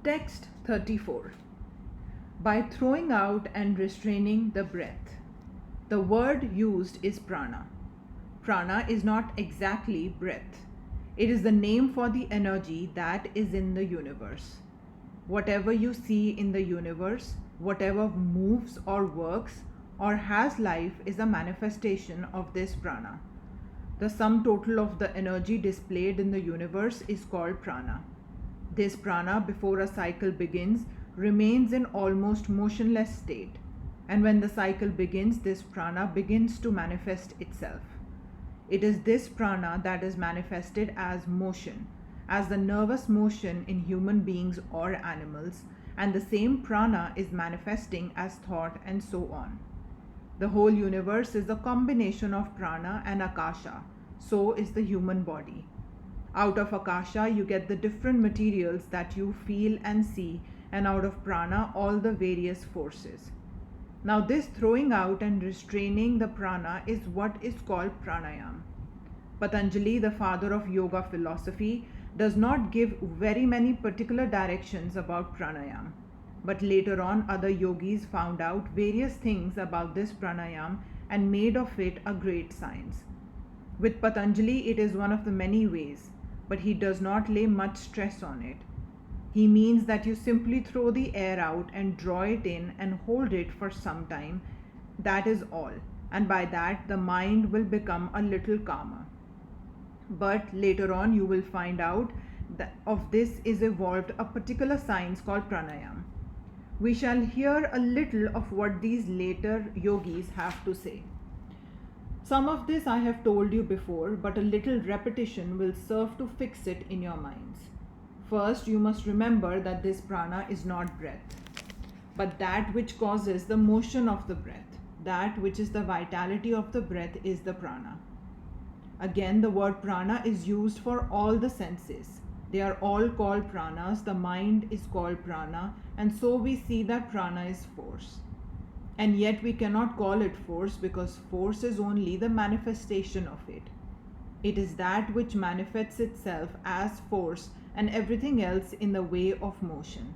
Text 34. By throwing out and restraining the breath. The word used is prana. Prana is not exactly breath. It is the name for the energy that is in the universe. Whatever you see in the universe, whatever moves or works or has life is a manifestation of this prana. The sum total of the energy displayed in the universe is called prana. This prana, before a cycle begins, remains in almost motionless state. And when the cycle begins, this prana begins to manifest itself. It is this prana that is manifested as motion, as the nervous motion in human beings or animals, and the same prana is manifesting as thought and so on. The whole universe is a combination of prana and akasha. So is the human body. Out of akasha, you get the different materials that you feel and see, and out of prana, all the various forces. Now, this throwing out and restraining the prana is what is called pranayam. Patanjali, the father of yoga philosophy, does not give very many particular directions about pranayam. But later on, other yogis found out various things about this pranayam and made of it a great science. With Patanjali, it is one of the many ways, but he does not lay much stress on it. He means that you simply throw the air out and draw it in and hold it for some time. That is all. And by that, the mind will become a little calmer. But later on, you will find out that of this is evolved a particular science called pranayam. We shall hear a little of what these later yogis have to say. Some of this I have told you before, but a little repetition will serve to fix it in your minds. First, you must remember that this prana is not breath, but that which causes the motion of the breath. That which is the vitality of the breath is the prana. Again, the word prana is used for all the senses. They are all called pranas. The mind is called prana, and so we see that prana is force. And yet we cannot call it force because force is only the manifestation of it. It is that which manifests itself as force and everything else in the way of motion.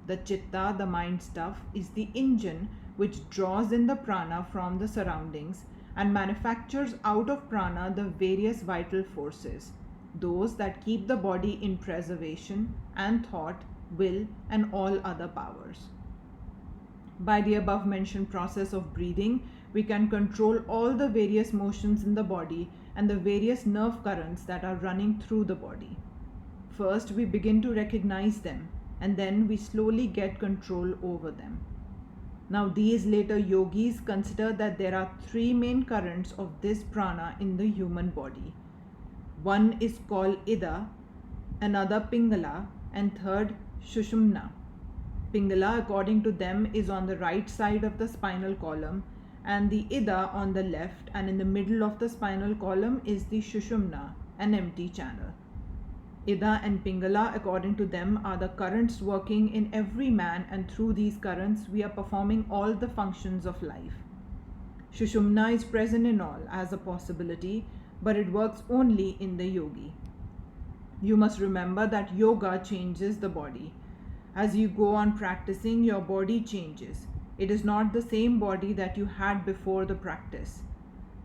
The chitta, the mind stuff, is the engine which draws in the prana from the surroundings and manufactures out of prana the various vital forces, those that keep the body in preservation, and thought, will, and all other powers. By the above mentioned process of breathing, we can control all the various motions in the body and the various nerve currents that are running through the body. First, we begin to recognize them, and then we slowly get control over them. Now, these later yogis consider that there are three main currents of this prana in the human body. One is called Ida, another Pingala, and third Shushumna. Pingala, according to them, is on the right side of the spinal column, and the Ida on the left, and in the middle of the spinal column is the Shushumna, an empty channel. Ida and Pingala, according to them, are the currents working in every man, and through these currents we are performing all the functions of life. Shushumna is present in all as a possibility, but it works only in the yogi. You must remember that yoga changes the body. As you go on practicing, your body changes. It is not the same body that you had before the practice.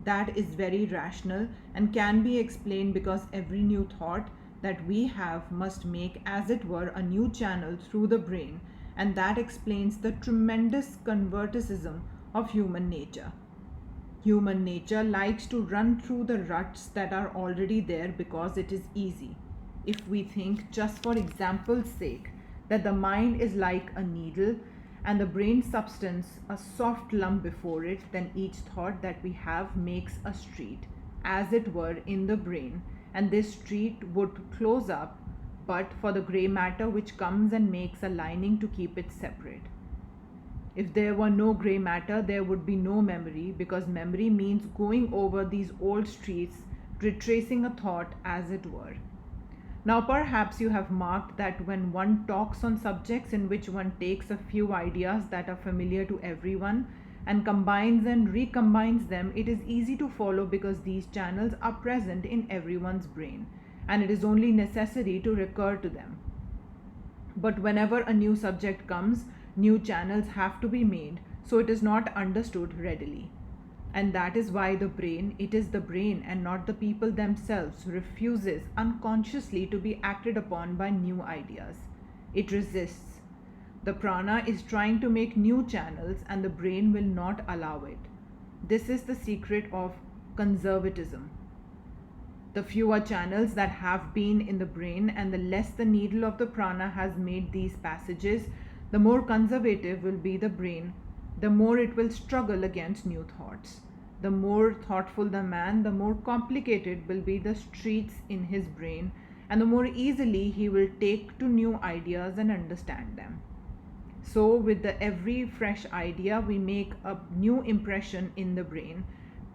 That is very rational and can be explained because every new thought that we have must make, as it were, a new channel through the brain, and that explains the tremendous converticism of human nature. Human nature likes to run through the ruts that are already there because it is easy. If we think, just for example's sake, that the mind is like a needle and the brain substance a soft lump before it, then each thought that we have makes a street, as it were, in the brain, and this street would close up but for the grey matter which comes and makes a lining to keep it separate. If there were no grey matter, there would be no memory, because memory means going over these old streets, retracing a thought, as it were. Now, perhaps you have marked that when one talks on subjects in which one takes a few ideas that are familiar to everyone and combines and recombines them, it is easy to follow because these channels are present in everyone's brain, and it is only necessary to recur to them. But whenever a new subject comes, new channels have to be made, so it is not understood readily. And that is why it is the brain and not the people themselves, refuses unconsciously to be acted upon by new ideas. It resists. The prana is trying to make new channels and the brain will not allow it. This is the secret of conservatism. The fewer channels that have been in the brain and the less the needle of the prana has made these passages, the more conservative will be the brain, the more it will struggle against new thoughts. The more thoughtful the man, the more complicated will be the streets in his brain, and the more easily he will take to new ideas and understand them. So, with every fresh idea, we make a new impression in the brain,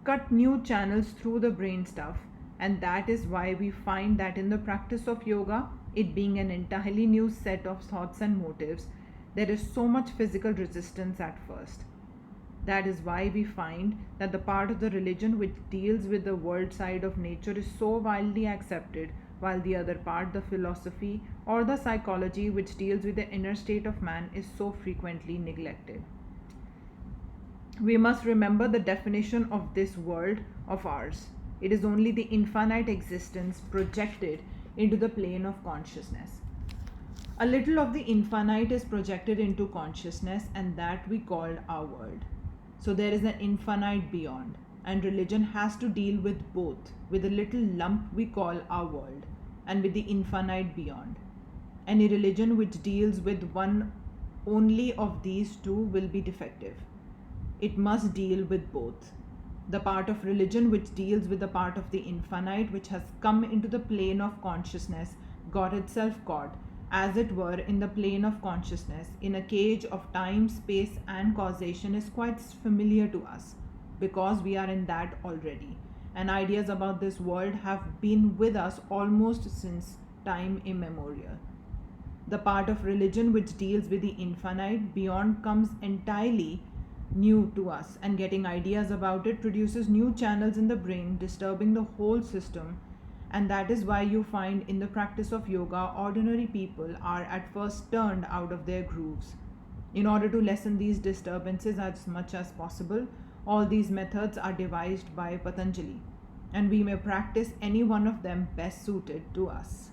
cut new channels through the brain stuff, and that is why we find that in the practice of yoga, it being an entirely new set of thoughts and motives, there is so much physical resistance at first. That is why we find that the part of the religion which deals with the world side of nature is so widely accepted, while the other part, the philosophy or the psychology which deals with the inner state of man, is so frequently neglected. We must remember the definition of this world of ours. It is only the infinite existence projected into the plane of consciousness. A little of the infinite is projected into consciousness, and that we call our world. So there is an infinite beyond, and religion has to deal with both, with a little lump we call our world, and with the infinite beyond. Any religion which deals with one only of these two will be defective. It must deal with both. The part of religion which deals with the part of the infinite which has come into the plane of consciousness, got itself caught, as it were, in the plane of consciousness, in a cage of time, space, and causation, is quite familiar to us, because we are in that already. And ideas about this world have been with us almost since time immemorial. The part of religion which deals with the infinite beyond comes entirely new to us, and getting ideas about it produces new channels in the brain, disturbing the whole system. And that is why you find in the practice of yoga, ordinary people are at first turned out of their grooves. In order to lessen these disturbances as much as possible, all these methods are devised by Patanjali, and we may practice any one of them best suited to us.